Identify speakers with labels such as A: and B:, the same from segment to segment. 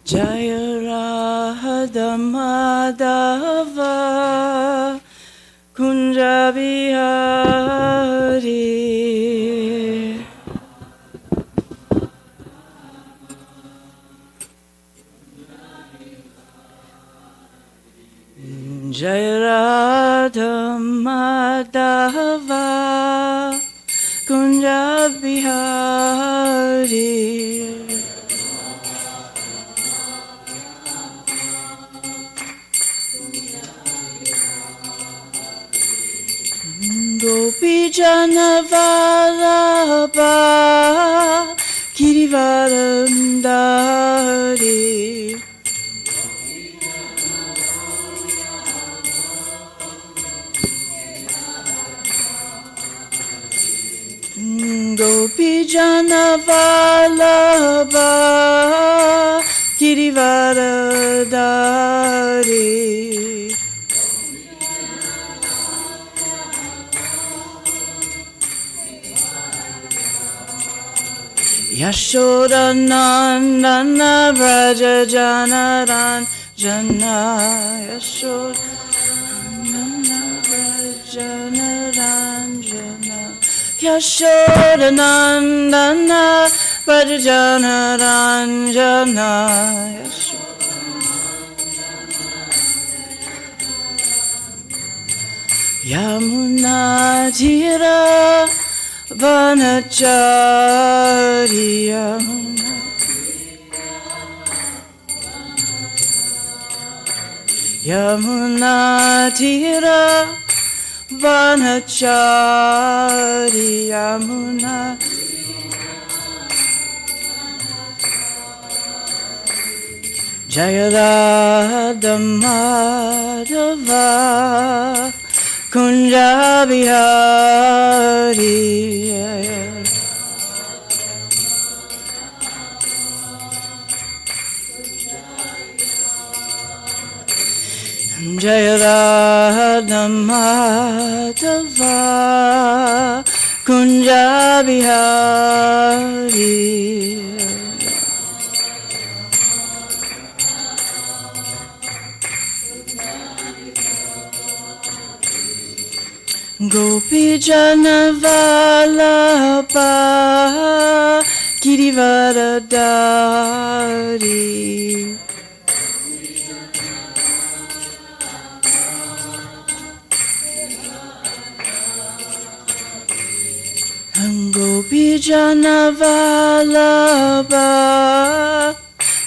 A: Jaya Radha Madhava Kunja Bihari Jaya Radha Madhava Kunja Bihari Gopi Jana Vallabha Girivarandari Gopi Jana Vallabha Girivaradari Yashoda Nandana Vraja Janaranjana Yashoda Nandana Vraja Janaranjana Yashoda Nandana Vraja Janaranjana Yamuna Tira Vanachari Yamuna Tira Vanachari Yamuna Jaya Radha Madhava Kunja Bihari Jaya Radha Madhava Kunja Bihari Gopi Jana Vallabha Girivaradari Gopi Jana Vallabha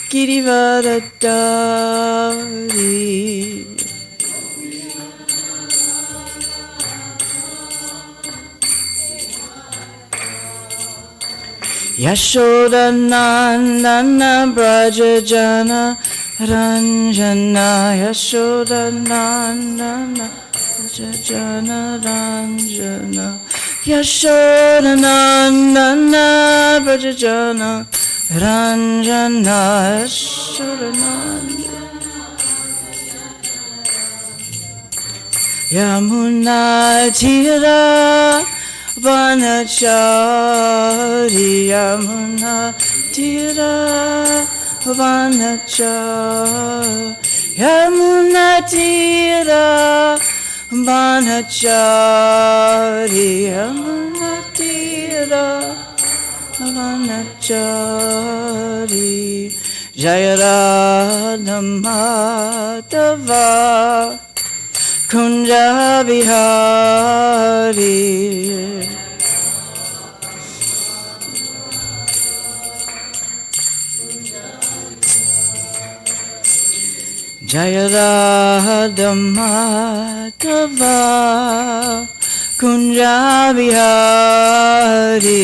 A: Girivaradari Yashoda Nandana Braja Jana Ranjana Yashoda Nandana Braja Jana Ranjana Yashoda Nandana Braja Jana Ranjana Yashoda Nandana Yamuna Tira Vanachari Yamuna Tira Vanachari Yamuna Tira Vanachari Yamuna Tira Vanachari Jaya Radha Madhava Kunja Bihari Jaya Radha Madhava Kunja Bihari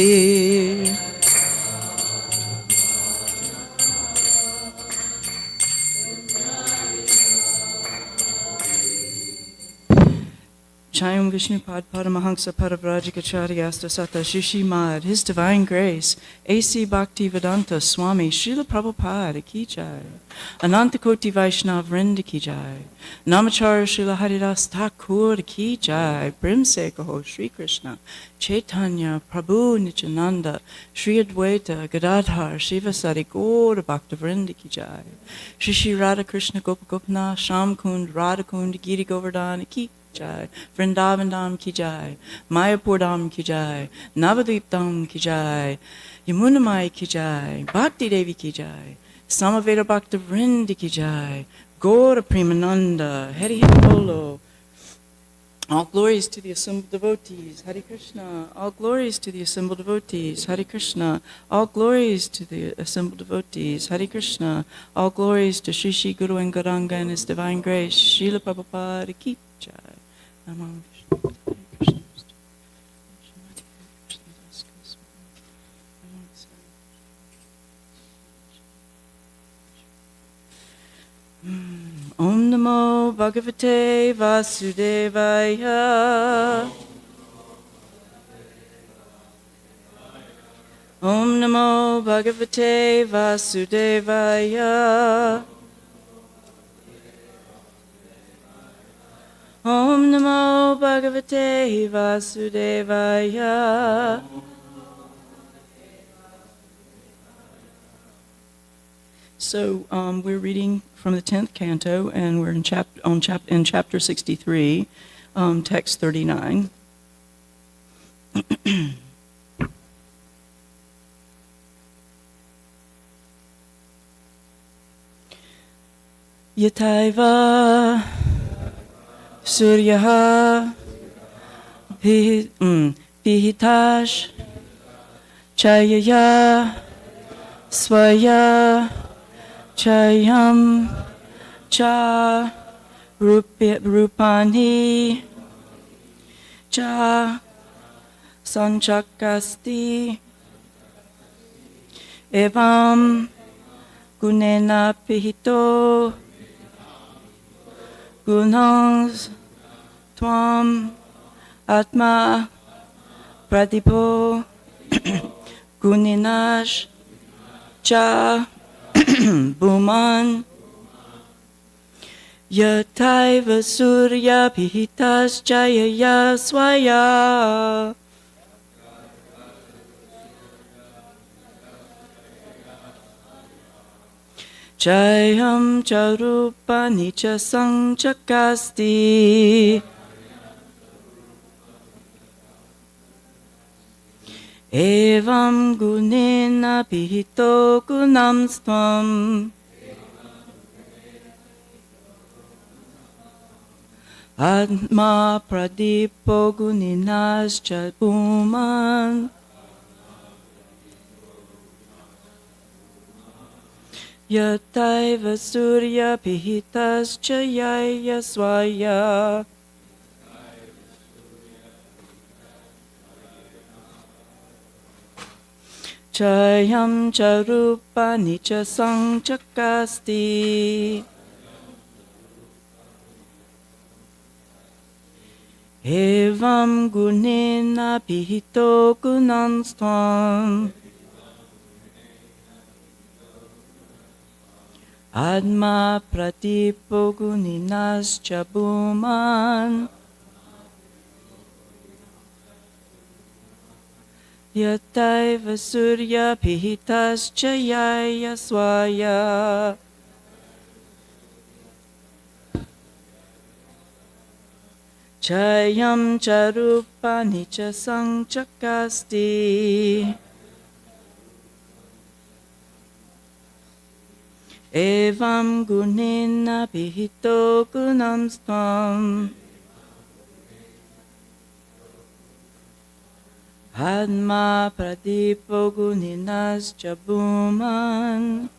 A: Chayam Vishnupad Paramahansa Paravrajikacharya Sata Shishi Mad, His Divine Grace, A.C. Bhaktivedanta Swami Srila Prabhupada Ki Jai, Anantakoti Vaishnav Vrinda Ki Jai, Namacharya Srila Haridas Thakur Ki Jai, Brimsekaho Sri Krishna, Chaitanya Prabhu Nityananda, Sri Advaita Gadadhar Shivasari Gaura Bhakta Vrinda Ki Jai, Shri Radha Krishna Gopagopna Sham Kund Radha Kund Giri Govardhana Ki Jai, Vrindavan Dham Ki Jai, Mayapur Dham Ki Jai, Navadvip Dham Ki Jai, Yamunamai Ki Jai, Bhakti Devi Ki Jai, Samaveda Bhakta Vrinda Ki Jai, Gaura Premananda, Hari Hari Bolo. All glories to the assembled devotees, Hare Krishna. All glories to the assembled devotees, Hare Krishna. All glories to the assembled devotees, Hare Krishna. All glories to Shri Shri Guru and Gauranga and His Divine Grace, Srila Prabhupada Ki Jai. Namo Vishnu, Hare Krishna. Om Namo Bhagavate Vasudevaya. Om Namo Bhagavate Vasudevaya. Om Namo Bhagavate Vasudevaya. So we're reading from the 10th canto, and we're in chapter 63, text 39. Yataiva Suryaha Pihitash Chayaya Swaya Chayam Cha Rupani Cha Sanchakasti Evam Gunena Pihito Gunans Tvam Atma Pradipo Guninash Cha Bhuman Yataiva Surya Pihitas Jayaya Swaya Jayam Charupa Nicha Sanchakasti Evam Gunena Pihito Gunam Stvam Atma Pradipo Guninas Chabuman Yataiva Surya Pihitas Jayaya Swaya Chayam Charupa Nicha Sanchakasti Evam Gunena Pihito Gunanstam Adma Pratipo Guninas Chabuman Yataiva Surya Pihitas Jayaya Swaya Chayam Charupa Nicha Sanchakasti Evam Gunena Pihito Gunamstam Hadma Pradipo Guninas Chabuman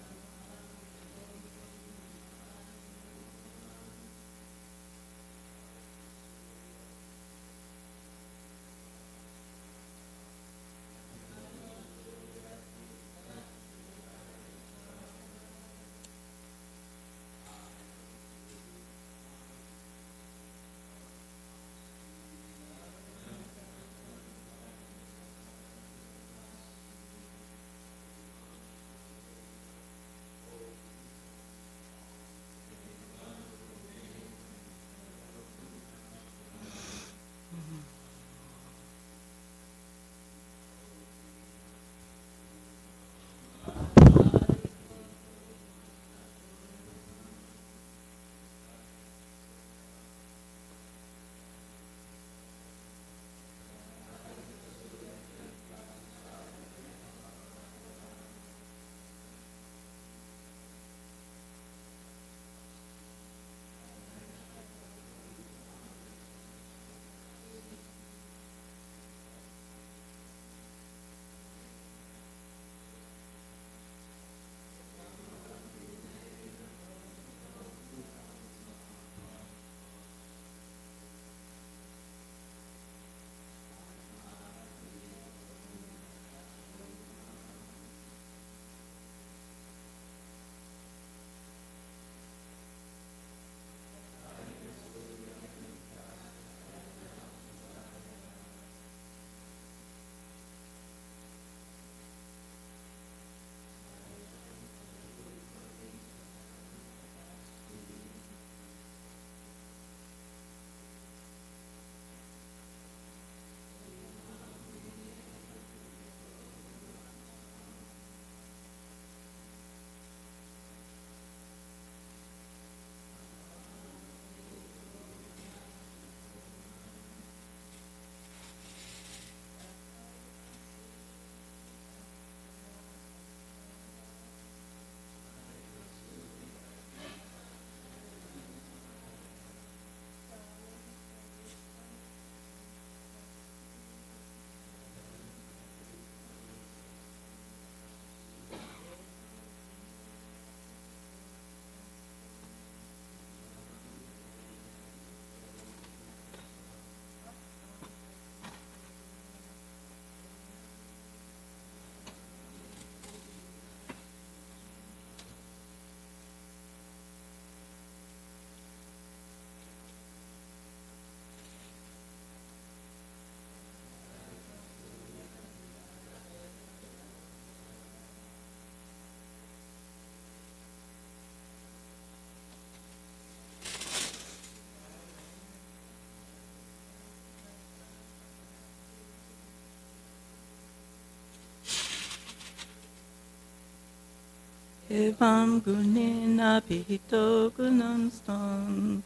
A: Evam gunina pihito gunanstam.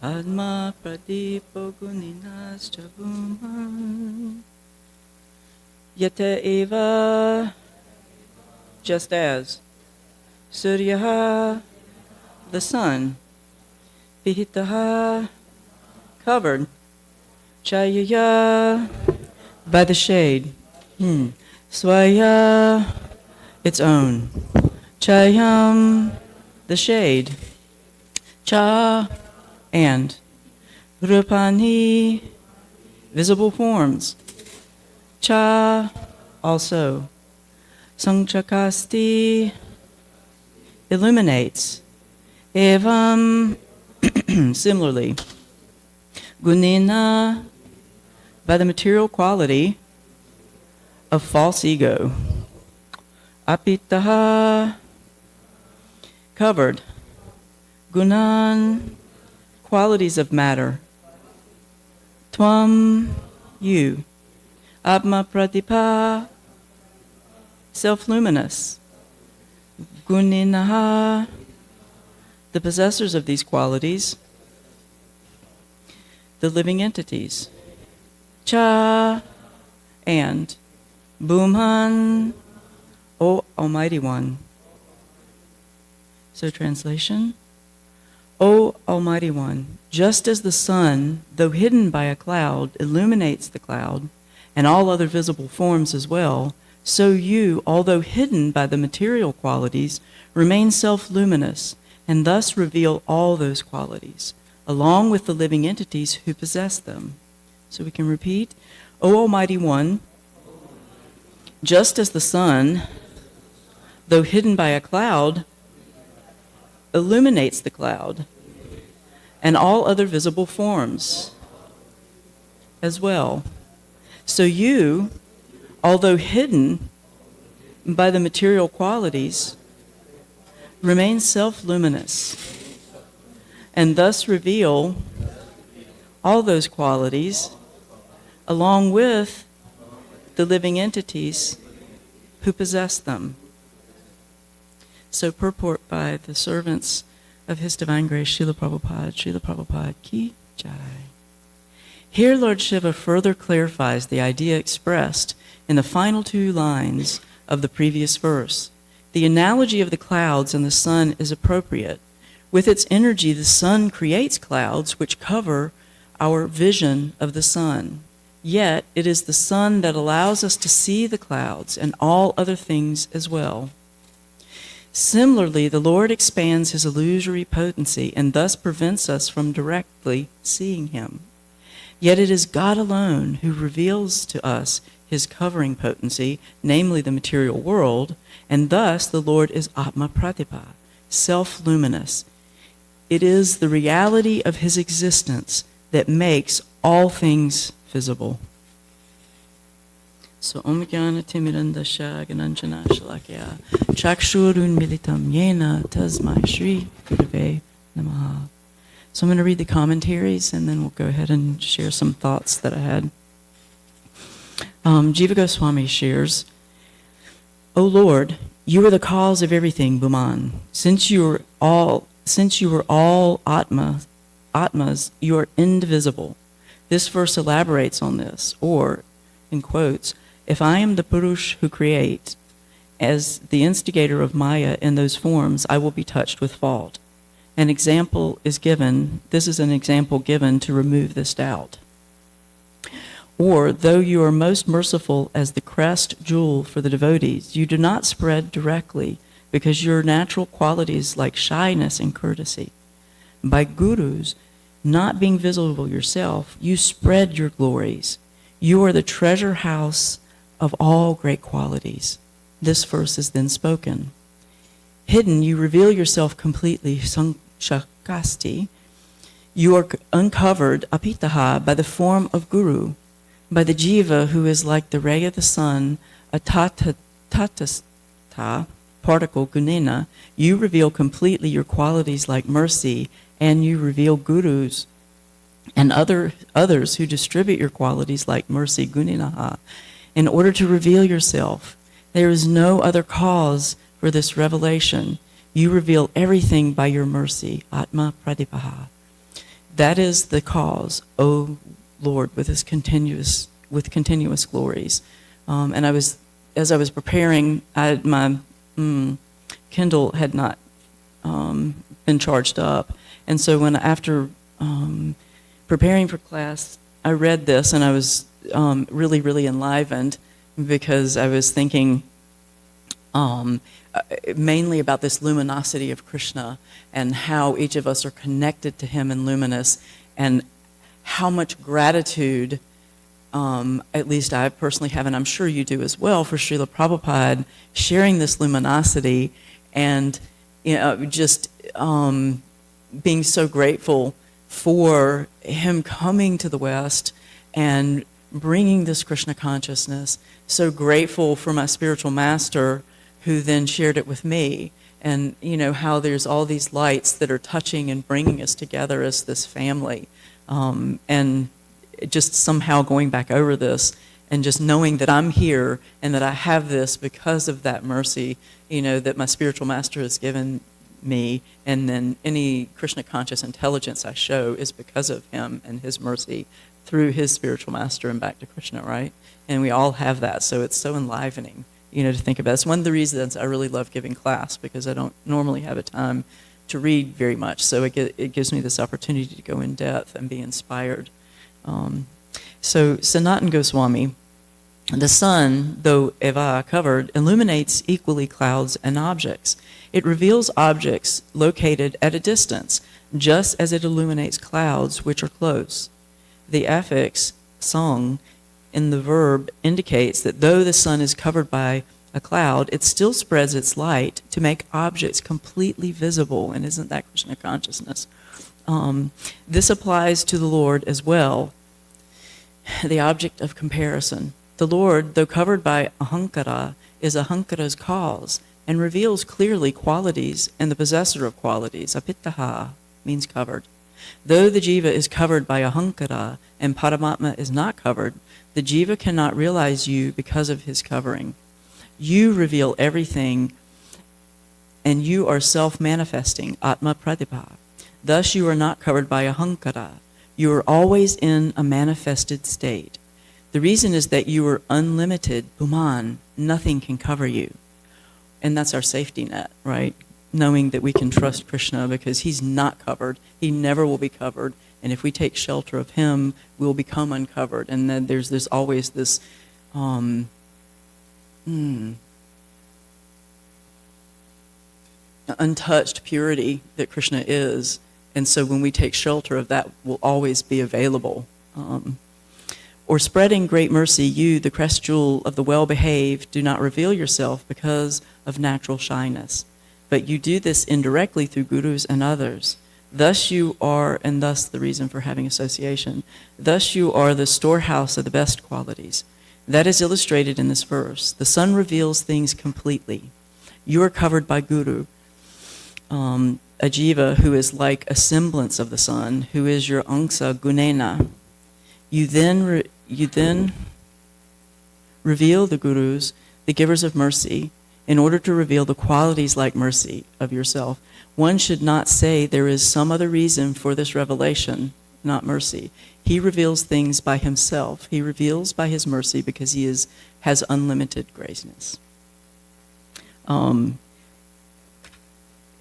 A: Adma pradipo guninas chavuman. Yata eva, just as. Suryaha, the sun. Pihitaha, covered. Chayaya, by the shade. Swaya, its own. Chayam, the shade. Cha, and. Rupani, visible forms. Cha, also. Sangchakasti, illuminates. Evam, similarly. Gunina, by the material quality of false ego. Apitaha, covered. Gunan, qualities of matter. Tvam, you. Atma pratipa, self-luminous. Guninaha, the possessors of these qualities, the living entities. Cha, and. Bhumhan, O Almighty One. So translation, O Almighty One, just as the sun, though hidden by a cloud, illuminates the cloud, and all other visible forms as well, so you, although hidden by the material qualities, remain self-luminous, and thus reveal all those qualities, along with the living entities who possess them. So we can repeat, O Almighty One, just as the sun, though hidden by a cloud, illuminates the cloud, and all other visible forms as well. So you, although hidden by the material qualities, remain self-luminous, and thus reveal all those qualities along with the living entities who possess them. So purport by the servants of His Divine Grace, Srila Prabhupada Ki Jai. Here Lord Shiva further clarifies the idea expressed in the final two lines of the previous verse. The analogy of the clouds and the sun is appropriate. With its energy, the sun creates clouds which cover our vision of the sun. Yet it is the sun that allows us to see the clouds and all other things as well. Similarly, the Lord expands His illusory potency and thus prevents us from directly seeing Him. Yet it is God alone who reveals to us His covering potency, namely the material world, and thus the Lord is Atma Pratipa, self-luminous. It is the reality of His existence that makes all things visible. So Om Jnana Timirandasya Gananjana Shalakya Chakshurun Militam Yena Tasmai Shri Gurave Namaha. So I'm going to read the commentaries and then we'll go ahead and share some thoughts that I had. Jiva Goswami shares, O Lord, you are the cause of everything, Bhuman. Since you are all Atmas, you are indivisible. This verse elaborates on this, or, in quotes, if I am the Purush who create, as the instigator of Maya in those forms, I will be touched with fault. An example is given, this is an example given to remove this doubt. Or, though you are most merciful as the crest jewel for the devotees, you do not spread directly because your natural qualities like shyness and courtesy. By gurus, not being visible yourself, you spread your glories. You are the treasure house of all great qualities. This verse is then spoken. Hidden, you reveal yourself completely, Sangchakasti. You are uncovered, Apitaha, by the form of Guru, by the Jiva who is like the ray of the sun, a tatastha, particle Gunena. You reveal completely your qualities like mercy, and you reveal gurus and others who distribute your qualities like mercy Guninaha. in order to reveal yourself. There is no other cause for this revelation. You reveal everything by your mercy, Atma Pradipaha. That is the cause, O Lord, with continuous glories. And as I was preparing, my Kindle had not been charged up, and so after preparing for class, I read this, and I was really, really enlivened, because I was thinking mainly about this luminosity of Krishna and how each of us are connected to him and luminous, and how much gratitude, at least I personally have, and I'm sure you do as well, for Srila Prabhupada sharing this luminosity, and just being so grateful for him coming to the West and bringing this Krishna consciousness. So grateful for my spiritual master, who then shared it with me, and how there's all these lights that are touching and bringing us together as this family, and just somehow going back over this and just knowing that I'm here and that I have this because of that mercy, that my spiritual master has given me, and then any Krishna conscious intelligence I show is because of him and his mercy through his spiritual master and back to Krishna, right? And we all have that, so it's so enlivening, to think about. It's one of the reasons I really love giving class, because I don't normally have a time to read very much, so it gives me this opportunity to go in depth and be inspired. So Sanatan Goswami, the sun, though eva covered, illuminates equally clouds and objects. It reveals objects located at a distance, just as it illuminates clouds which are close. The affix, sung, in the verb indicates that though the sun is covered by a cloud, it still spreads its light to make objects completely visible. And isn't that Krishna consciousness? This applies to the Lord as well, the object of comparison. The Lord, though covered by ahankara, is ahankara's cause and reveals clearly qualities and the possessor of qualities. Apitaha means covered. Though the jiva is covered by ahankara and Paramatma is not covered, the jiva cannot realize you because of his covering. You reveal everything, and you are self-manifesting, Atma Pradipa. Thus you are not covered by ahankara. You are always in a manifested state. The reason is that you are unlimited, Puman. Nothing can cover you. And that's our safety net, right? Knowing that we can trust Krishna because he's not covered. He never will be covered. And if we take shelter of him, we'll become uncovered. And then there's always this untouched purity that Krishna is. And so when we take shelter of that, we'll always be available. Or spreading great mercy, you, the crest jewel of the well-behaved, do not reveal yourself because of natural shyness. But you do this indirectly through gurus and others. Thus you are, and thus the reason for having association, thus you are the storehouse of the best qualities. That is illustrated in this verse. The sun reveals things completely. You are covered by guru, a jiva who is like a semblance of the sun, who is your angsa gunena. You then reveal the gurus, the givers of mercy, in order to reveal the qualities like mercy of yourself. One should not say there is some other reason for this revelation, not mercy. He reveals things by himself. He reveals by his mercy because he has unlimited graceness.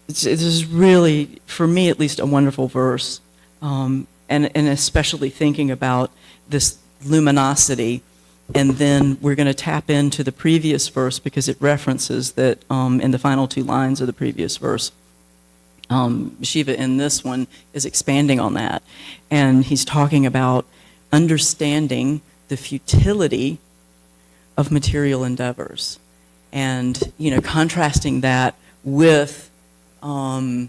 A: This is really, for me at least, a wonderful verse, and especially thinking about this luminosity. And then we're going to tap into the previous verse because it references that in the final two lines of the previous verse. Shiva in this one is expanding on that. And he's talking about understanding the futility of material endeavors. And, contrasting that with the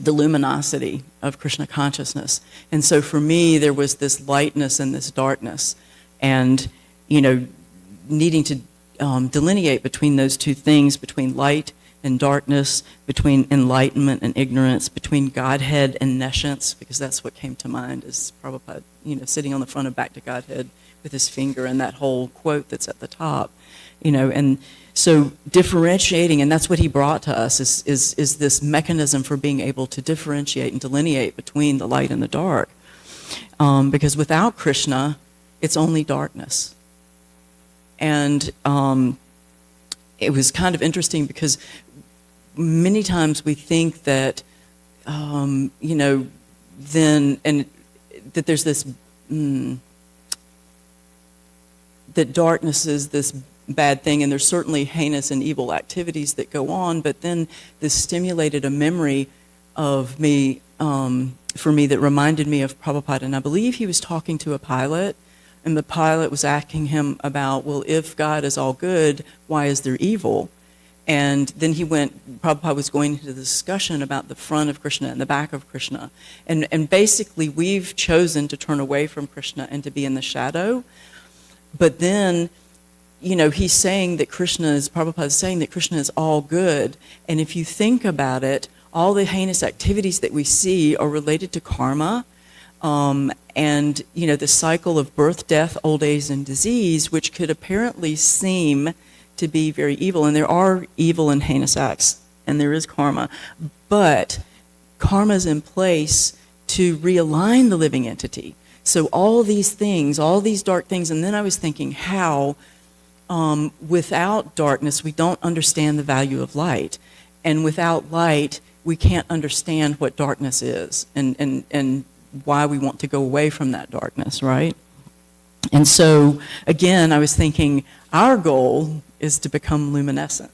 A: luminosity of Krishna consciousness. And so for me, there was this lightness and this darkness. And, needing to delineate between those two things, between light and darkness, between enlightenment and ignorance, between Godhead and nescience, because that's what came to mind is Prabhupada, sitting on the front of Back to Godhead with his finger and that whole quote that's at the top, and so differentiating, and that's what he brought to us, is this mechanism for being able to differentiate and delineate between the light and the dark. Because without Krishna, it's only darkness. And it was kind of interesting because many times we think that, then, and that there's this, that darkness is this bad thing, and there's certainly heinous and evil activities that go on, but then this stimulated a memory of me, for me, that reminded me of Prabhupada. And I believe he was talking to a pilot, and the pilot was asking him about, well, if God is all good, why is there evil? And then Prabhupada was going into the discussion about the front of Krishna and the back of Krishna. And basically, we've chosen to turn away from Krishna and to be in the shadow. But then, he's saying that Prabhupada is saying that Krishna is all good. And if you think about it, all the heinous activities that we see are related to karma. And, the cycle of birth, death, old age, and disease, which could apparently seem to be very evil. And there are evil and heinous acts, and there is karma. But karma is in place to realign the living entity. So all these things, all these dark things, and then I was thinking how without darkness, we don't understand the value of light. And without light, we can't understand what darkness is and why we want to go away from that darkness, right? And so, again, I was thinking our goal is to become luminescent,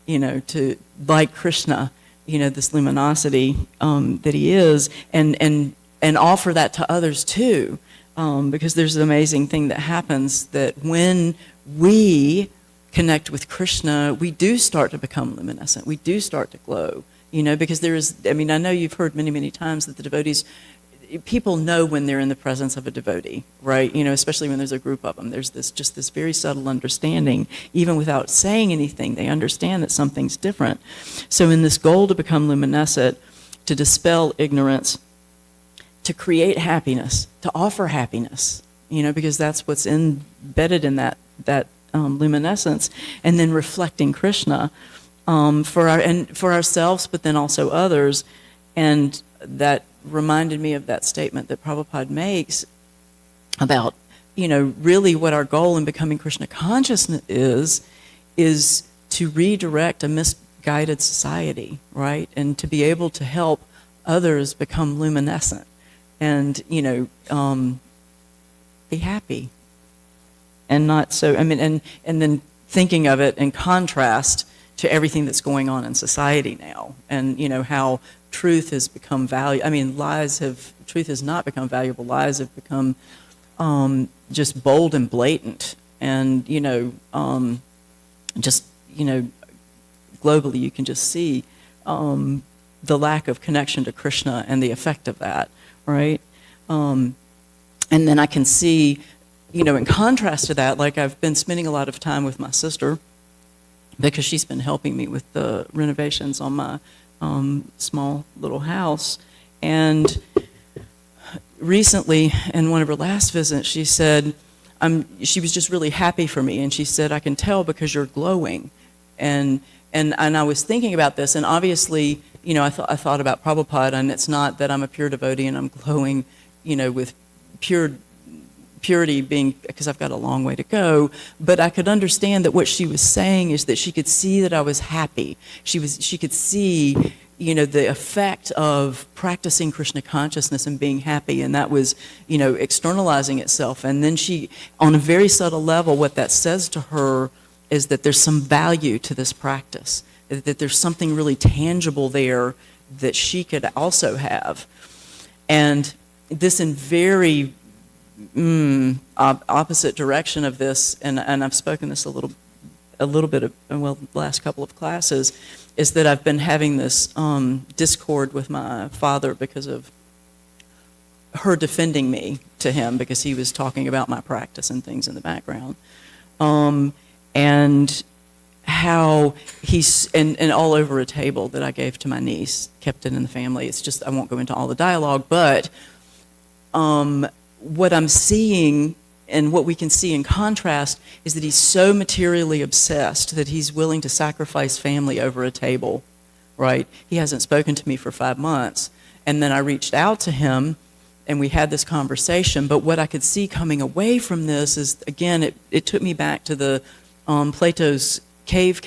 A: to, like Krishna, this luminosity that he is, and offer that to others too, because there's an amazing thing that happens that when we connect with Krishna, we do start to become luminescent. We do start to glow, because I know you've heard many, many times that the devotees, people know when they're in the presence of a devotee, right? Especially when there's a group of them. There's this very subtle understanding. Even without saying anything, they understand that something's different. So in this goal to become luminescent, to dispel ignorance, to create happiness, to offer happiness, because that's what's embedded in that luminescence, and then reflecting Krishna for ourselves, but then also others. And that reminded me of that statement that Prabhupada makes about, really what our goal in becoming Krishna consciousness is to redirect a misguided society, right? And to be able to help others become luminescent and, be happy. And not so, and then thinking of it in contrast to everything that's going on in society now, and how truth has become truth has not become valuable. Lies have become just bold and blatant, and globally you can just see the lack of connection to Krishna and the effect of that, right? And then I can see, in contrast to that, like I've been spending a lot of time with my sister because she's been helping me with the renovations on my small little house. And recently, in one of her last visits, she said, she was just really happy for me. And she said, I can tell because you're glowing. And I was thinking about this, and obviously, I thought about Prabhupada, and it's not that I'm a pure devotee and I'm glowing, with purity being, because I've got a long way to go, but I could understand that what she was saying is that she could see that I was happy. She could see, the effect of practicing Krishna consciousness and being happy, and that was, externalizing itself. And then she, on a very subtle level, what that says to her is that there's some value to this practice, that there's something really tangible there that she could also have. And this in very opposite direction of this, and I've spoken this a little bit of, the last couple of classes, is that I've been having this discord with my father because of her defending me to him, because he was talking about my practice and things in the background. And how he's, and all over a table that I gave to my niece, kept it in the family. It's just, I won't go into all the dialogue, but what I'm seeing and what we can see in contrast is that he's so materially obsessed that he's willing to sacrifice family over a table, right? He hasn't spoken to me for 5 months. And then I reached out to him, and we had this conversation. But what I could see coming away from this is, again, it took me back to the Plato's cave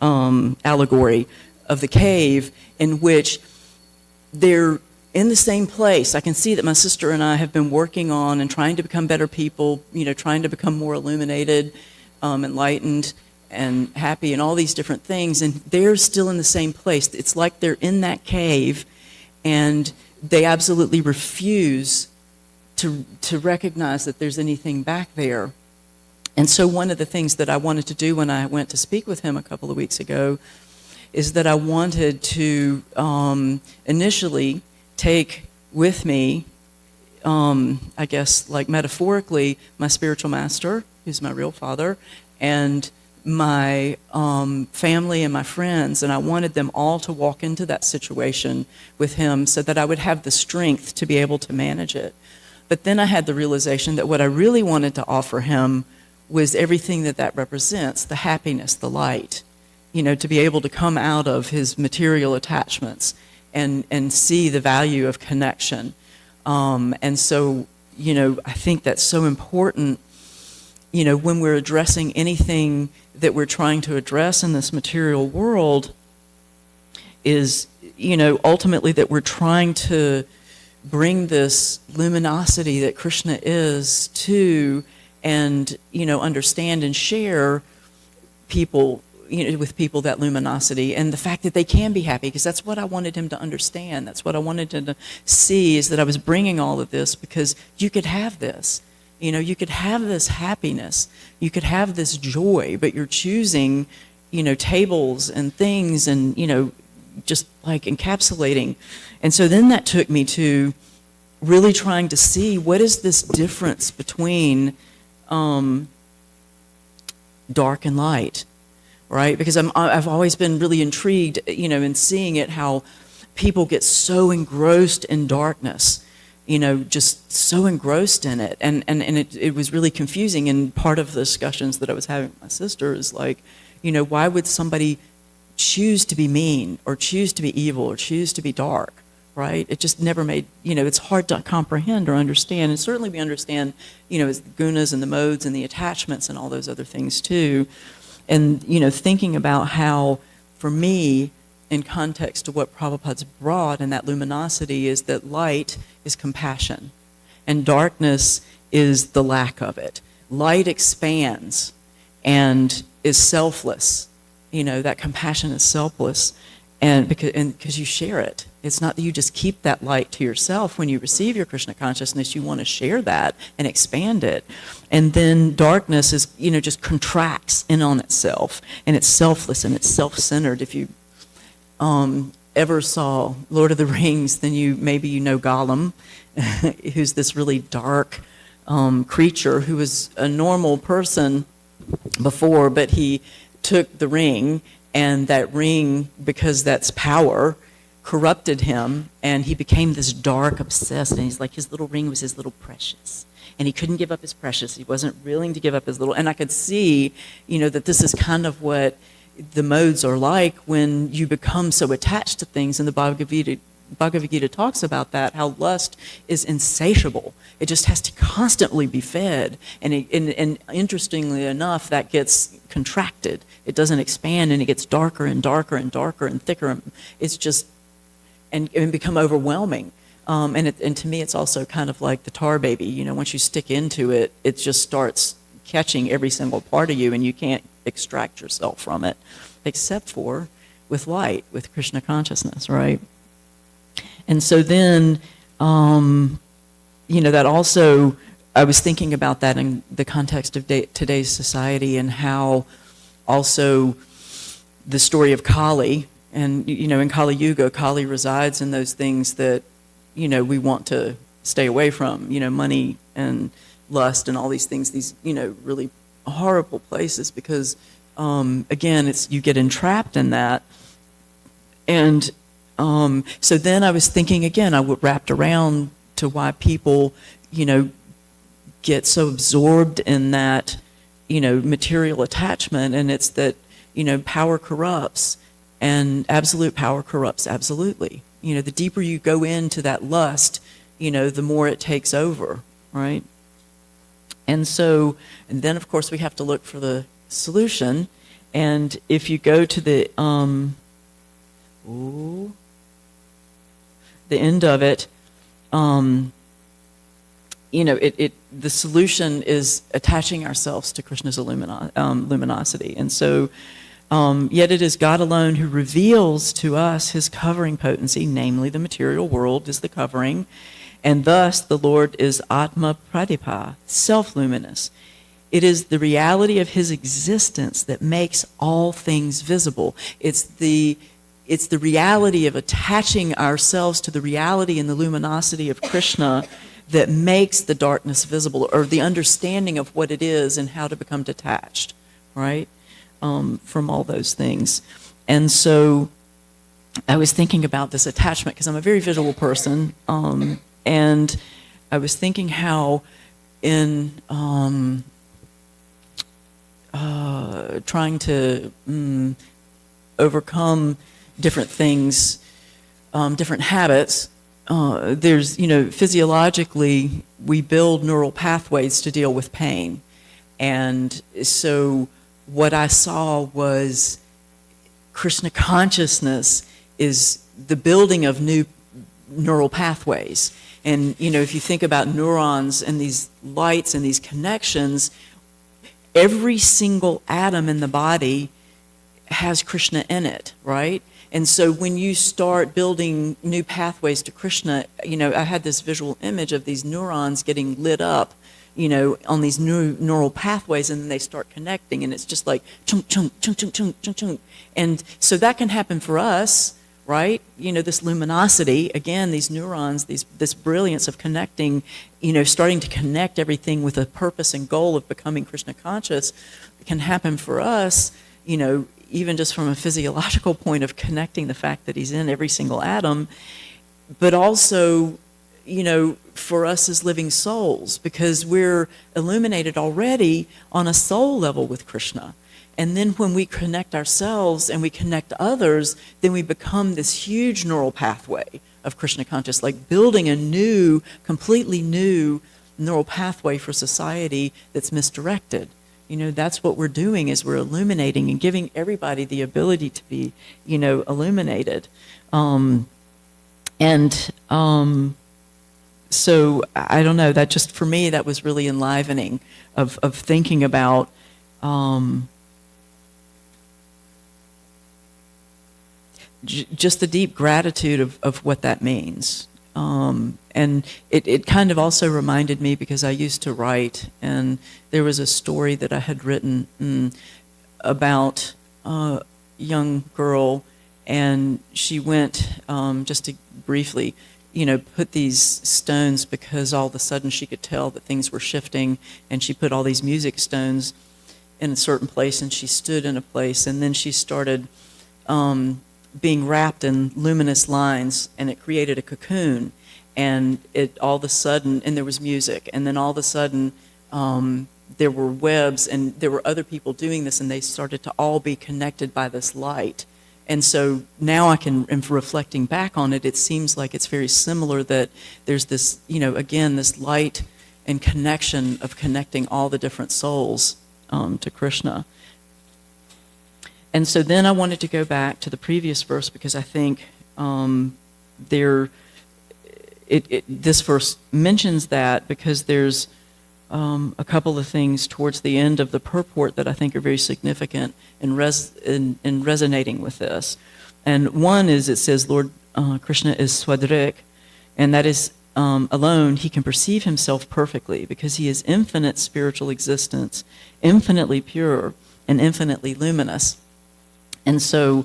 A: allegory of the cave, in which they're in the same place. I can see that my sister and I have been working on and trying to become better people, trying to become more illuminated, enlightened, and happy, and all these different things. And they're still in the same place. It's like they're in that cave, and they absolutely refuse to recognize that there's anything back there. And so one of the things that I wanted to do when I went to speak with him a couple of weeks ago is that I wanted to initially take with me, I guess, like metaphorically, my spiritual master, who's my real father, and my family and my friends, and I wanted them all to walk into that situation with him so that I would have the strength to be able to manage it. But then I had the realization that what I really wanted to offer him was everything that represents, the happiness, the light, to be able to come out of his material attachments and see the value of connection. And so, I think that's so important, when we're addressing anything that we're trying to address in this material world, is, ultimately that we're trying to bring this luminosity that Krishna is to, and, understand and share people, with people, that luminosity, and the fact that they can be happy, because that's what I wanted him to understand. That's what I wanted him to see, is that I was bringing all of this because you could have this. You could have this happiness, you could have this joy, but you're choosing, tables and things and, just like encapsulating. And so then that took me to really trying to see what is this difference between dark and light, right? Because I've always been really intrigued, in seeing it, how people get so engrossed in darkness, just so engrossed in it. And it was really confusing. And part of the discussions that I was having with my sister is like, why would somebody choose to be mean or choose to be evil or choose to be dark, right? It just never made, it's hard to comprehend or understand. And certainly we understand, as the gunas and the modes and the attachments and all those other things too. And, thinking about how, for me, in context to what Prabhupada's brought and that luminosity, is that light is compassion and darkness is the lack of it. Light expands and is selfless. That compassion is selfless, and because you share it. It's not that you just keep that light to yourself. When you receive your Krishna consciousness, you want to share that and expand it. And then darkness is, just contracts in on itself, and it's selfless and it's self-centered. If you ever saw Lord of the Rings, then maybe you know Gollum, who's this really dark creature who was a normal person before, but he took the ring, and that ring, because that's power, corrupted him, and he became this dark, obsessed, and he's like, his little ring was his little precious, and he couldn't give up his precious. He wasn't willing to give up his little, and I could see, that this is kind of what the modes are like when you become so attached to things. And the Bhagavad Gita talks about that, how lust is insatiable. It just has to constantly be fed. And interestingly enough, that gets contracted. It doesn't expand, and it gets darker and darker and darker and thicker. It's just, and become overwhelming. And to me, it's also kind of like the tar baby. Once you stick into it, it just starts catching every single part of you, and you can't extract yourself from it, except for with light, with Krishna consciousness, right? And so then, that also, I was thinking about that in the context of today's society, and how also the story of Kali, and, in Kali Yuga, Kali resides in those things that, we want to stay away from, money and lust and all these things, these, really horrible places, because, again, you get entrapped in that. And so then I was thinking again, I wrapped around to why people get so absorbed in that, material attachment, and it's that, power corrupts, and absolute power corrupts absolutely. The deeper you go into that lust, the more it takes over, right? And then of course we have to look for the solution. And if you go to the end of it, the solution is attaching ourselves to Krishna's luminosity. And so, yet it is God alone who reveals to us his covering potency, namely the material world is the covering, and thus the Lord is Atma Pradipa, self-luminous. It is the reality of his existence that makes all things visible. It's the reality of attaching ourselves to the reality and the luminosity of Krishna that makes the darkness visible, or the understanding of what it is and how to become detached, right, from all those things. And so I was thinking about this attachment because I'm a very visual person, and I was thinking how in trying to overcome different things, different habits, there's, physiologically, we build neural pathways to deal with pain. And so what I saw was Krishna consciousness is the building of new neural pathways. And, if you think about neurons and these lights and these connections, every single atom in the body has Krishna in it, right? And so when you start building new pathways to Krishna, I had this visual image of these neurons getting lit up, on these new neural pathways, and then they start connecting, and it's just like chunk, chunk, chunk, chunk, chunk, chunk, chunk. And so that can happen for us, right? This luminosity, again, these neurons, this brilliance of connecting, starting to connect everything with a purpose and goal of becoming Krishna conscious can happen for us, even just from a physiological point of connecting the fact that he's in every single atom, but also, for us as living souls, because we're illuminated already on a soul level with Krishna. And then when we connect ourselves and we connect others, then we become this huge neural pathway of Krishna conscious, like building a new, completely new neural pathway for society that's misdirected. That's what we're doing, is we're illuminating and giving everybody the ability to be, illuminated. So I don't know, that just, for me, that was really enlivening of thinking about just the deep gratitude of what that means. And it kind of also reminded me, because I used to write, and there was a story that I had written about a young girl, and she went, just to briefly, put these stones, because all of a sudden she could tell that things were shifting, and she put all these music stones in a certain place, and she stood in a place, and then she started being wrapped in luminous lines, and it created a cocoon, and it all of a sudden, and there was music, and then all of a sudden there were webs, and there were other people doing this, and they started to all be connected by this light. And so now and reflecting back on it, it seems like it's very similar, that there's this, again, this light and connection of connecting all the different souls to Krishna. And so then I wanted to go back to the previous verse, because I think this verse mentions that, because there's a couple of things towards the end of the purport that I think are very significant in resonating with this. And one is, it says, Lord Krishna is Swadrik, and that is alone he can perceive himself perfectly, because he is infinite spiritual existence, infinitely pure, and infinitely luminous. And so,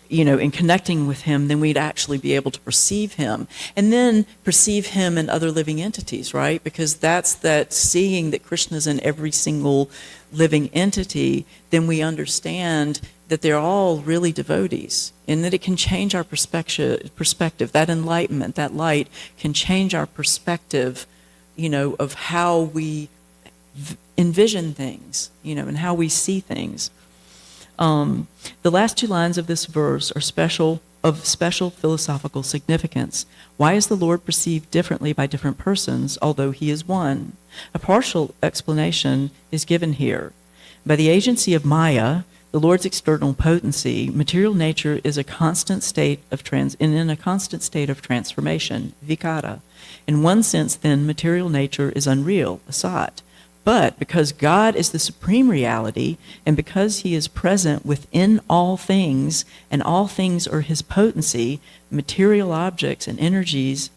A: in connecting with him, then we'd actually be able to perceive him, and then perceive him in other living entities, right? Because that's that seeing that Krishna's in every single living entity, then we understand that they're all really devotees, and that it can change our perspective. That enlightenment, that light, can change our perspective, of how we envision things, and how we see things. The last two lines of this verse are of special philosophical significance. Why is the Lord perceived differently by different persons, although he is one? A partial explanation is given here. By the agency of Maya, the Lord's external potency, material nature is a constant state of in a constant state of transformation, vikara. In one sense, then, material nature is unreal, asat. But because God is the supreme reality, and because he is present within all things, and all things are his potency, material objects and energies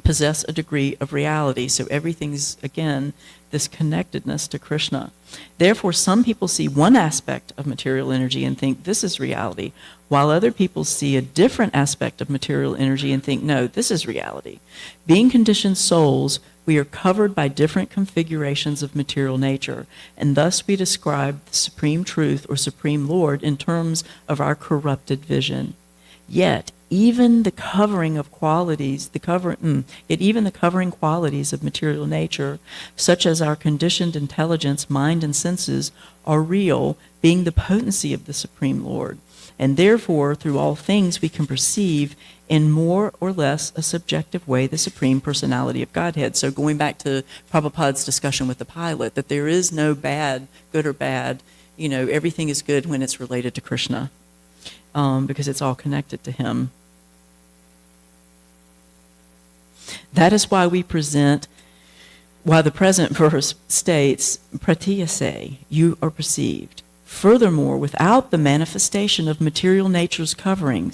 A: possess a degree of reality. So everything's, again, this connectedness to Krishna. Therefore, some people see one aspect of material energy and think this is reality, while other people see a different aspect of material energy and think, no, this is reality. Being conditioned souls, we are covered by different configurations of material nature, and thus we describe the supreme truth or supreme Lord in terms of our corrupted vision. Yet, even the covering of qualities, even the covering qualities of material nature, such as our conditioned intelligence, mind, and senses, are real, being the potency of the Supreme Lord. And therefore, through all things, we can perceive in more or less a subjective way the Supreme Personality of Godhead. So going back to Prabhupada's discussion with the pilot, that there is no bad, good or bad, everything is good when it's related to Krishna, because it's all connected to him. That is why the present verse states, pratiyase, you are perceived. Furthermore, without the manifestation of material nature's covering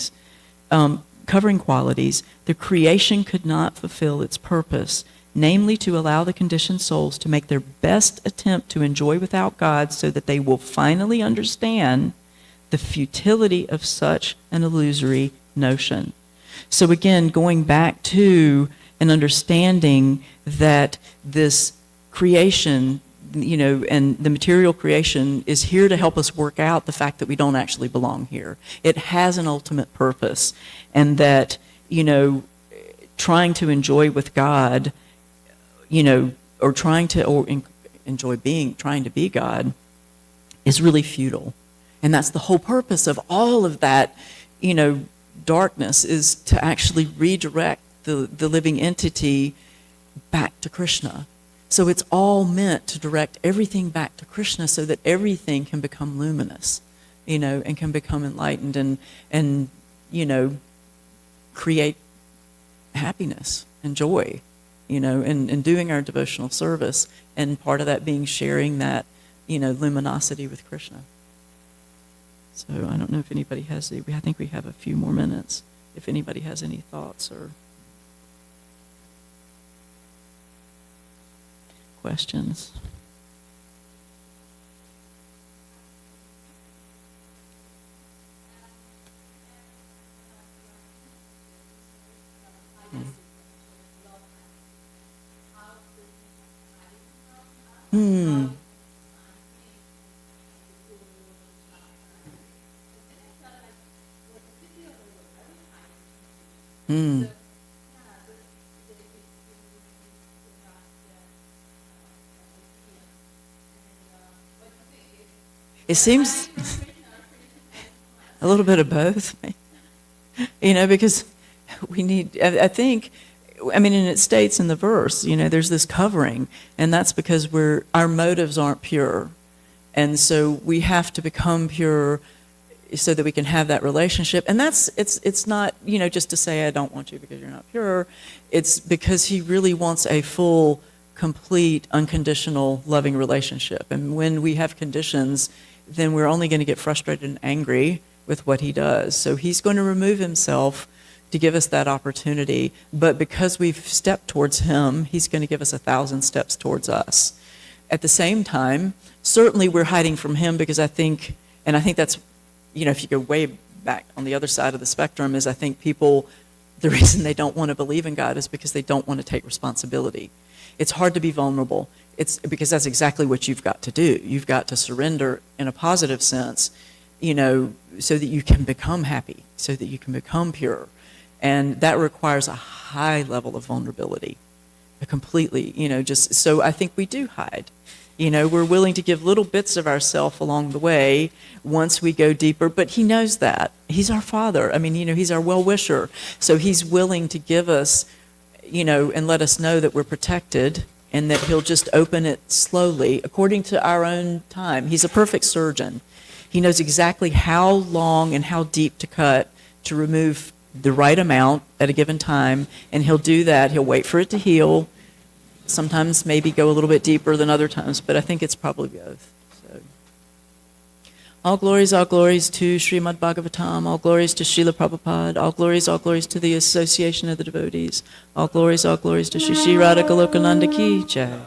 A: qualities, the creation could not fulfill its purpose, namely to allow the conditioned souls to make their best attempt to enjoy without God so that they will finally understand the futility of such an illusory notion. So again, going back to an understanding that this creation, and the material creation is here to help us work out the fact that we don't actually belong here. It has an ultimate purpose, and that, trying to enjoy with God, or trying to be God is really futile. And that's the whole purpose of all of that, darkness, is to actually redirect the living entity back to Krishna. So it's all meant to direct everything back to Krishna so that everything can become luminous, and can become enlightened and create happiness and joy, and doing our devotional service. And part of that being sharing that, luminosity with Krishna. So I don't know if anybody I think we have a few more minutes, if anybody has any thoughts or questions. Hmm. Hmm. It seems a little bit of both, because we need, I think, and it states in the verse, there's this covering, and that's because our motives aren't pure. And so we have to become pure so that we can have that relationship. And it's not, just to say I don't want you because you're not pure. It's because he really wants a full, complete, unconditional, loving relationship. And when we have conditions, then we're only going to get frustrated and angry with what he does. So he's going to remove himself to give us that opportunity. But because we've stepped towards him, he's going to give us 1,000 steps towards us. At the same time, certainly we're hiding from him because I think that's, if you go way back on the other side of the spectrum, is I think people, the reason they don't want to believe in God is because they don't want to take responsibility. It's hard to be vulnerable. It's because that's exactly what you've got to do. You've got to surrender in a positive sense, so that you can become happy, so that you can become pure. And that requires a high level of vulnerability. completely, just so I think we do hide. We're willing to give little bits of ourselves along the way once we go deeper, but he knows that. He's our Father. I mean, he's our well-wisher. So he's willing to give us, and let us know that we're protected and that he'll just open it slowly according to our own time. He's a perfect surgeon. He knows exactly how long and how deep to cut to remove the right amount at a given time, and he'll do that. He'll wait for it to heal. Sometimes maybe go a little bit deeper than other times, but I think it's probably both. So, all glories to Srimad Bhagavatam, all glories to Srila Prabhupada, all glories to the Association of the Devotees, all glories to Shri Shri Radha Golokananda Ki Jai.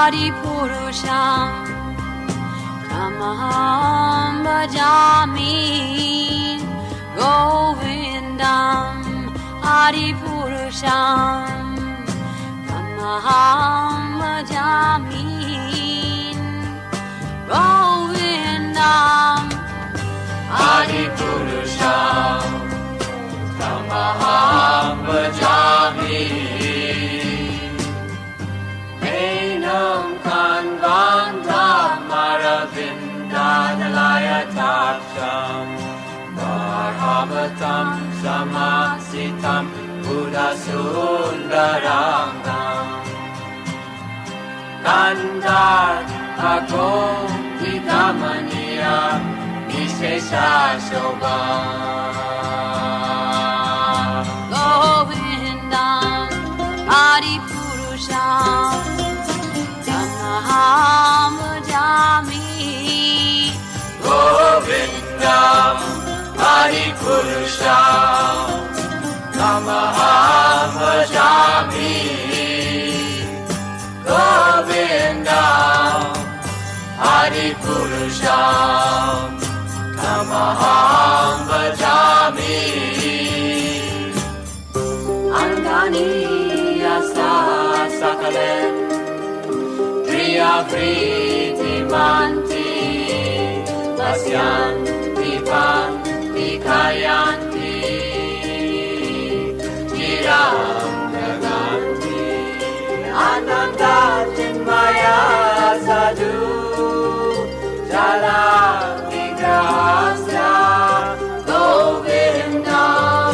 B: Adipurusham Tamaham Bhajami Govindam Adipurusham Tamaham Bhajami Govindam Adipurusham Tamaham Bhajami Maravindanalayatapsam Marhamatam Samasitam Buddhasundarangam Kandar Agom Vikamaniya Vishesha Shobham Govindam Adipurusham Tamaham Bhajami Govindam Adipurusham Tamaham Bhajami Govindam Adipurusham Tamaham Bhajami Angani Yasa Sakalen Priyavriti Manti Pasyanti Panti Kayanti Chiram Naganti Ananda Chinmaya Sadhu Jala Vigrahasya Govindam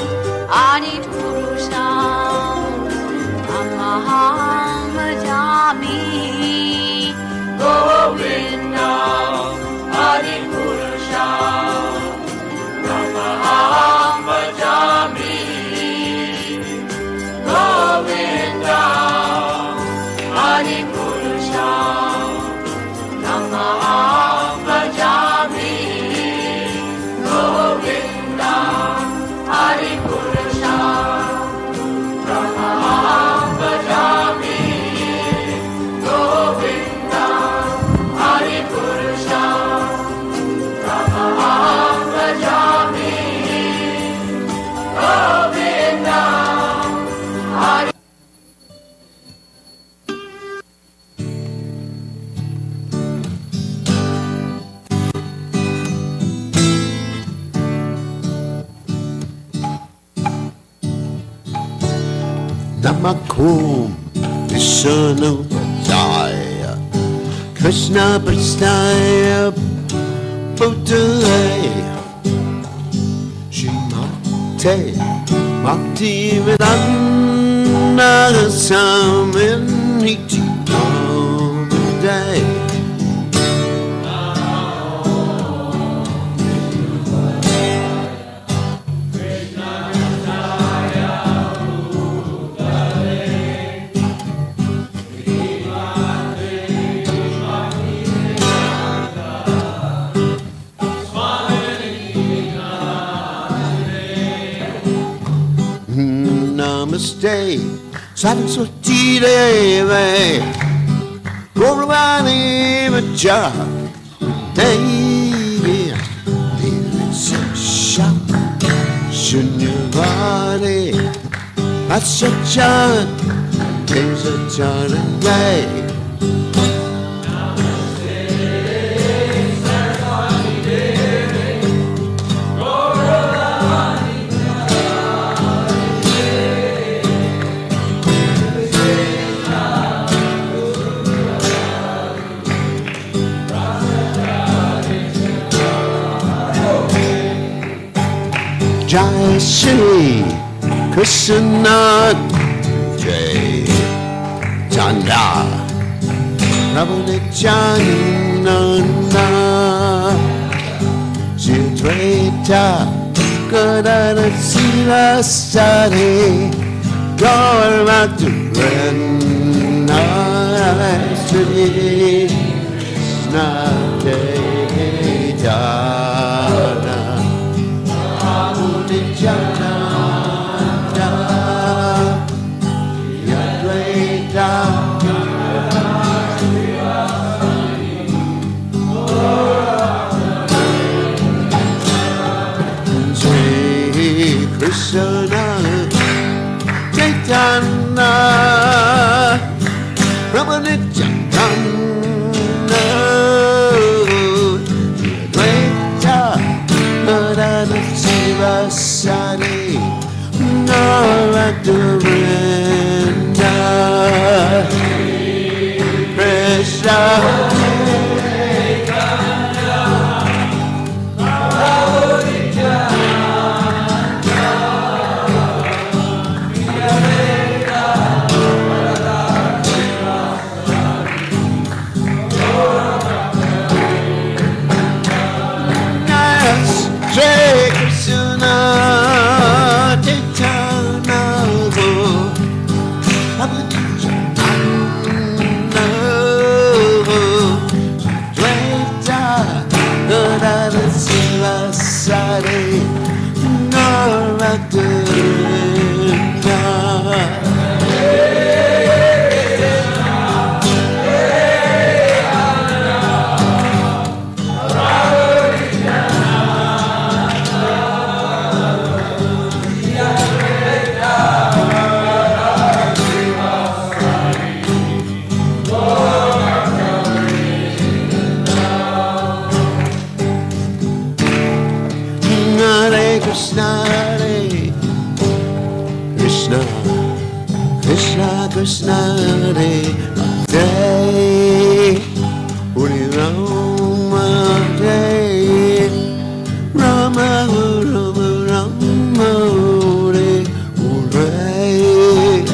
B: Adipurusham Tamaham Bhajami Govindam Adipurusham Tamaham Bhajami Govindam Adipurusham Tamaham Bhajami Govindam Adipurusham Tamaham Bhajami Govindam Adipurusham Tamaham Bhajami Govindam Adi
C: Namakum Vishnu Jaya Krishna Prasthaya Buddhaya Shrimate Bhakti Vedanta Samin Nityam Day day, saling sottile, Gormani Maja, Baby, there is a shop, Shunyavani, that's a John, there's a John and Ray. Jai Shri Krishna Jai Chanda Ramana Chanana Chitweta Kadana Sila Sari Gormatu Rena Sri Krishna Jana Jananda Yadvaita Sri Krishna Chaitanya Ramanityananda Yadvaita Narada Sivasani Naradarinda Krishna Krishna Hare Hare Hare Rama Hare Rama Rama Rama Hare Hare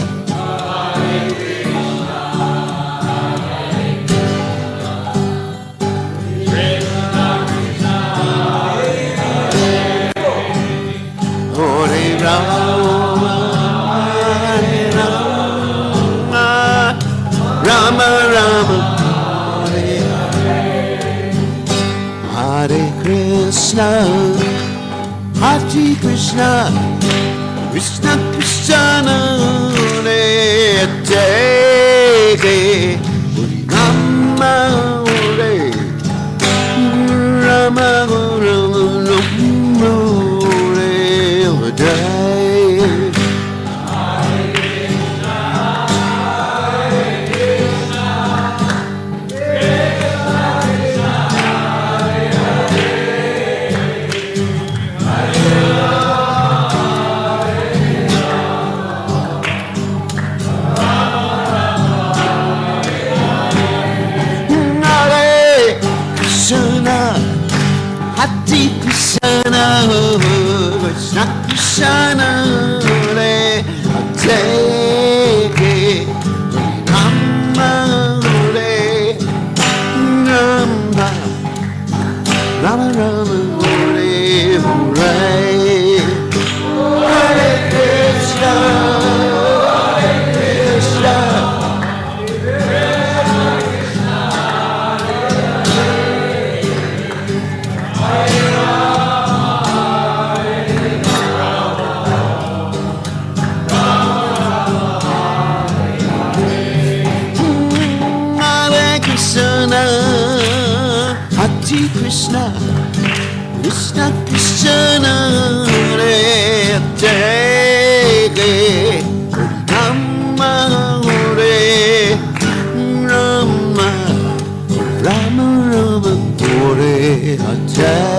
C: Hare Rama Rama Rama Hare Krishna Hare Krishna Krishna Krishna Hare Hare Rama Hare Rama Rama Rama Hare Krishna Krishna Hare Hare Rama Hare Rama Rama Rama Hare Hare Hare Krishna Hare Krishna Krishna, Krishna Krishna Hare Hare, Rama Hare Rama, Rama Rama Hare Hare.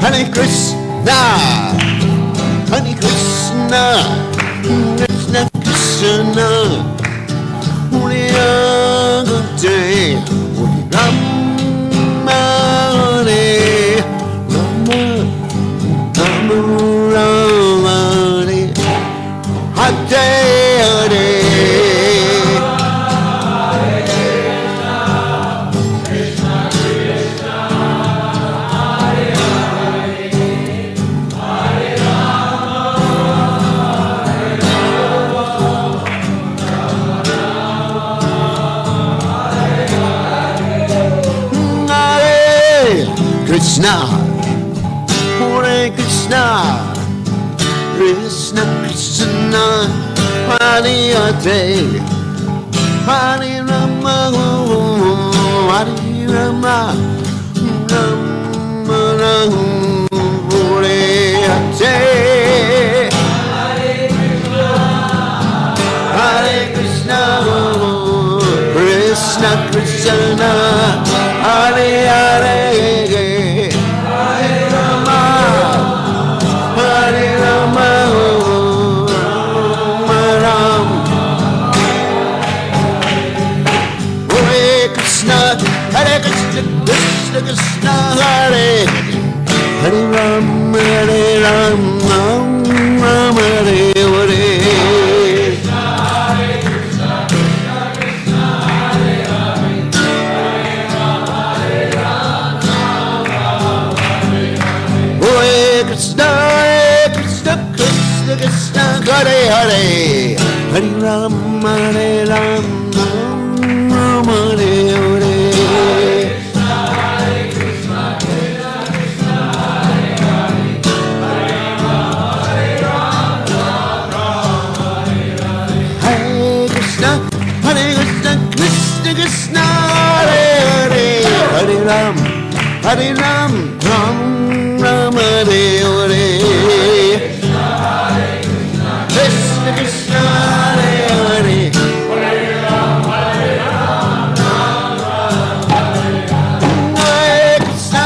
C: Hare Krishna, Hare Krishna, Krishna Krishna, Hare Hare, Hare Rama, Hare Rama, Rama Rama, Hare Hare. Krishna, Hare Krishna, Krishna Krishna, Hare Hare, Hare Rama, Hare Rama, Rama Rama, Hare Hare. Hare Krishna, Krishna Krishna, Hare Hare. Hare Krishna, Krishna Krishna, Hare Hare Rama, Hare Rama, Rama Hare Hare. Hare Krishna, Krishna Krishna, Hare Hare, Hare Rama, Hare Rama, Rama Hare Hare. Krishna Krishna, Hare Hare, Hare Ram, Hare Ram, Ram Ram, Hare Hare. Krishna Krishna, Hare Hare, Hare Ram, Hare Ram, Ram Ram, Hare Krishna,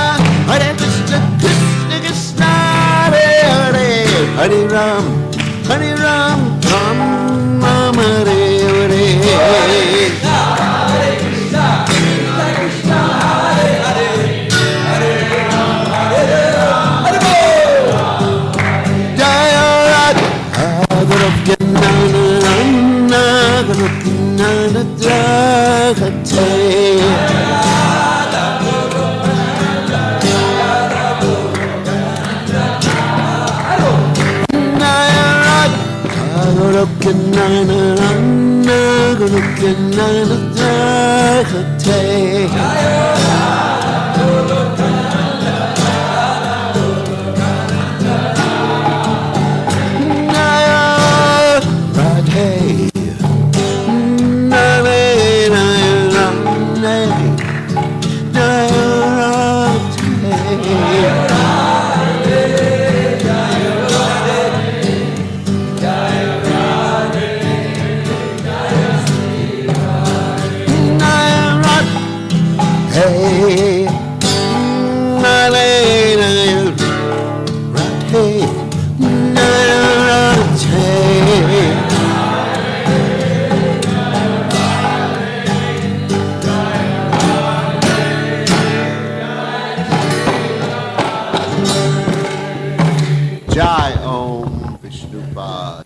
C: Hare Krishna, Krishna Krishna, Hare Hare, Hare Ram, Hare Ram, Ram Ram, Hare Hare. Jai Om Vishnupada.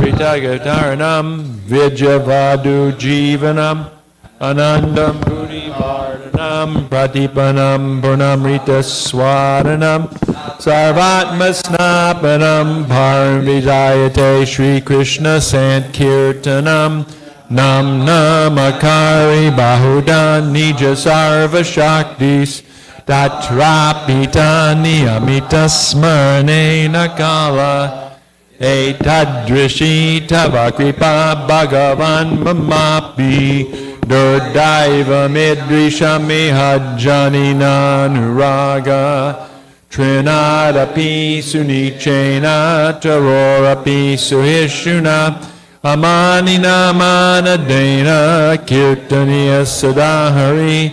D: Pritagataranam Vijavadu Jivanam Anandam Purivardhanam Pratipanam Purnamrita Swadanam Sarvatmasnapanam Parvijayate Shri Krishna Sankirtanam Nam Namakari Bahudan Nija Sarva Shaktis Tatrapitani Amita Smarne Nakala Etadrishi Tavakripa Bhagavan Mamapi Durdaiva Midrishami Hajjani Nanuraga Trinadapi Sunichena Tarorapi Suhishuna Amanina Manadena Kirtaniya Sadahari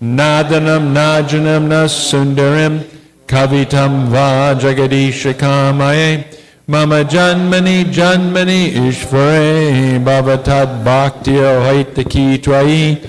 D: Nadanam Najanam Nasundarim Kavitam Vajagadisha Kamaye Mama Janmani Janmani Ishvare Bhavatad Bhaktya Haitaki Twai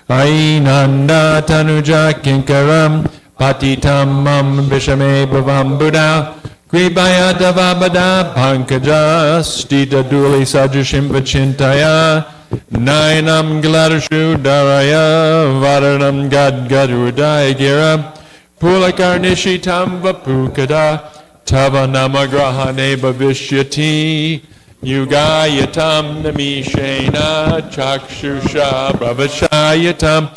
D: Ainanda Tanuja Kinkaram Patitam Mam Vishame Bhavam Buddha Kribaya Davabada Pankaja Stita Duli Sajashim Vachintaya Nainam Gladashu Daraya Varanam Gadgadudaya Gira Pulakarnishitam Vapukada Tava Namagrahane Bhavishyati Yugayatam Namishena Chakshusha Bhavashayatam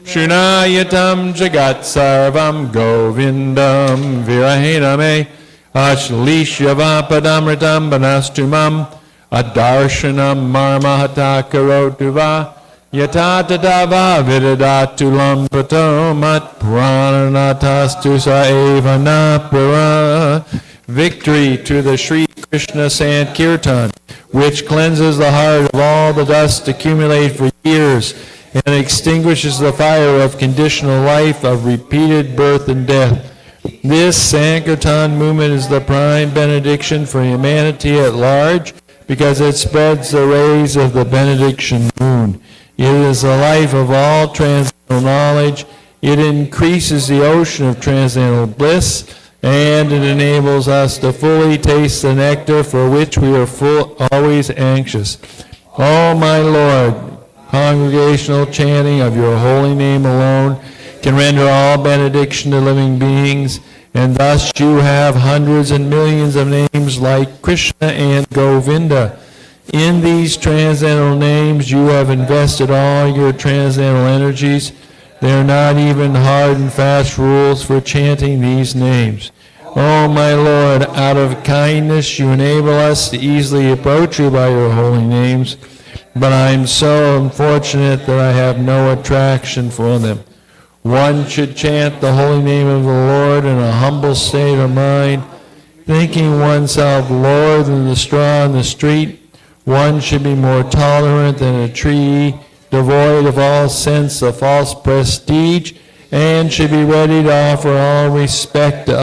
D: Shunayatam Jagat Sarvam Govindam Virahename Ashlishyavapadamritam Banastumam Adarshanam Marmahata Karotuva Yatatadava Vidadatulam Patomat Prananatastu Saeva Napara. Victory to the Sri Krishna Sankirtan, which cleanses the heart of all the dust accumulated for years and extinguishes the fire of conditional life, of repeated birth and death. This Sankirtan movement is the prime benediction for humanity at large because it spreads the rays of the benediction moon. It is the life of all transcendental knowledge. It increases the ocean of transcendental bliss, and it enables us to fully taste the nectar for which we are always anxious. Oh, my Lord, congregational chanting of your holy name alone can render all benediction to living beings, and thus you have hundreds and millions of names like Krishna and Govinda. In these transcendental names, you have invested all your transcendental energies. They are not even hard and fast rules for chanting these names. Oh, my Lord, out of kindness, you enable us to easily approach you by your holy names, but I am so unfortunate that I have no attraction for them. One should chant the holy name of the Lord in a humble state of mind, thinking oneself lower than the straw in the street. One should be more tolerant than a tree, devoid of all sense of false prestige, and should be ready to offer all respect to